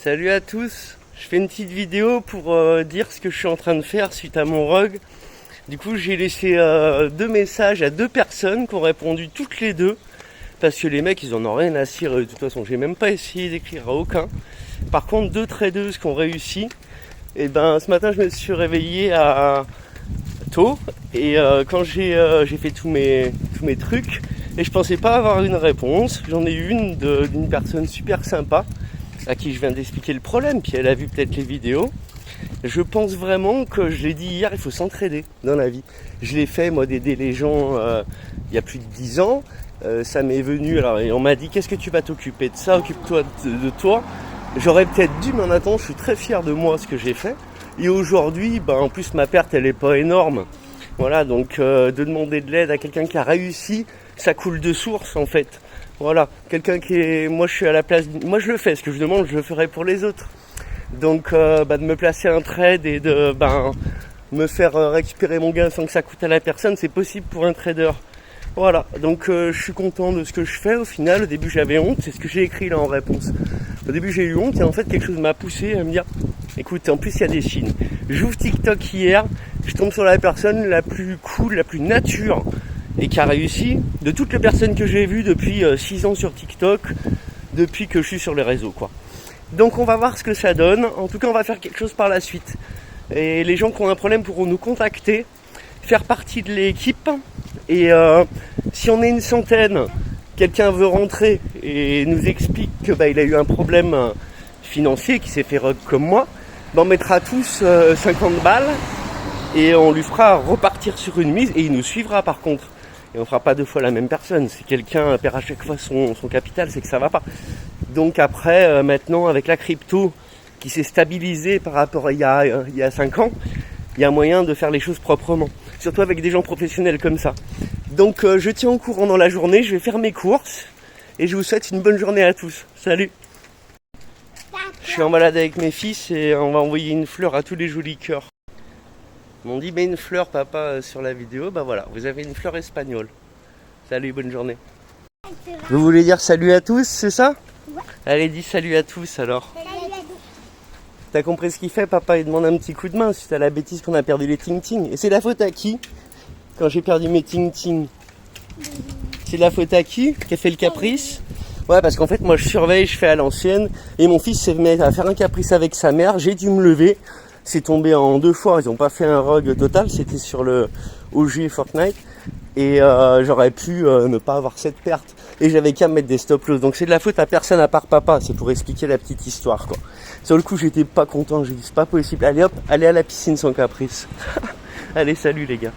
Salut à tous, je fais une petite vidéo pour dire ce que je suis en train de faire suite à mon rug. Du coup j'ai laissé 2 messages à 2 personnes qui ont répondu toutes les deux. Parce que les mecs ils en ont rien à cirer, de toute façon j'ai même pas essayé d'écrire à aucun. Par contre 2 tradeuses qui ont réussi. Et ben ce matin je me suis réveillé à tôt et quand j'ai fait tous mes trucs et je pensais pas avoir une réponse. J'en ai eu une d'une personne super sympa à qui je viens d'expliquer le problème, puis elle a vu peut-être les vidéos. Je pense vraiment que je l'ai dit hier, il faut s'entraider dans la vie. Je l'ai fait moi d'aider les gens il y a plus de 10 ans. Ça m'est venu, alors et on m'a dit qu'est-ce que tu vas t'occuper de ça, occupe-toi de toi. J'aurais peut-être dû, mais en attendant je suis très fier de moi ce que j'ai fait. Et aujourd'hui, en plus ma perte elle est pas énorme. Voilà, donc de demander de l'aide à quelqu'un qui a réussi, ça coule de source en fait. Voilà, quelqu'un qui est... Moi je suis à la place... Moi je le fais, ce que je demande je le ferai pour les autres. Donc de me placer un trade et de me faire récupérer mon gain sans que ça coûte à la personne, c'est possible pour un trader. Voilà, donc je suis content de ce que je fais au final. Au début j'avais honte, c'est ce que j'ai écrit là en réponse. Au début j'ai eu honte et en fait quelque chose m'a poussé à me dire écoute, en plus il y a des signes. J'ouvre TikTok hier, je tombe sur la personne la plus cool, la plus nature et qui a réussi de toutes les personnes que j'ai vues depuis 6 ans sur TikTok, depuis que je suis sur les réseaux quoi. Donc on va voir ce que ça donne, en tout cas on va faire quelque chose par la suite. Et les gens qui ont un problème pourront nous contacter, faire partie de l'équipe. Et si on est une centaine, quelqu'un veut rentrer et nous explique que il a eu un problème financier, qui s'est fait rug comme moi, on mettra tous 50 balles et on lui fera repartir sur une mise et il nous suivra par contre. Et on fera pas 2 fois la même personne. Si quelqu'un perd à chaque fois son capital, c'est que ça va pas. Donc après, maintenant avec la crypto qui s'est stabilisée par rapport à il y a 5 ans, il y a moyen de faire les choses proprement. Surtout avec des gens professionnels comme ça. Donc je tiens au courant dans la journée, je vais faire mes courses et je vous souhaite une bonne journée à tous. Salut! Je suis en balade avec mes fils et on va envoyer une fleur à tous les jolis cœurs. Ils m'ont dit mais une fleur papa sur la vidéo, voilà, vous avez une fleur espagnole. Salut, bonne journée. Vous voulez dire salut à tous, c'est ça? Ouais. Allez, dis salut à tous alors. Salut à tous. T'as compris ce qu'il fait papa? Il demande un petit coup de main suite à la bêtise qu'on a perdu les ting-ting. Et c'est la faute à qui quand j'ai perdu mes ting-ting? C'est la faute à qui a fait le caprice? Ouais, parce qu'en fait moi je surveille, je fais à l'ancienne et mon fils s'est mis à faire un caprice avec sa mère, j'ai dû me lever. C'est tombé en 2 fois, ils n'ont pas fait un rug total, c'était sur le OG Fortnite. Et j'aurais pu ne pas avoir cette perte. Et j'avais qu'à mettre des stop loss. Donc c'est de la faute à personne à part papa. C'est pour expliquer la petite histoire quoi. Sur le coup j'étais pas content. J'ai dit c'est pas possible. Allez hop, allez à la piscine sans caprice. Allez salut les gars.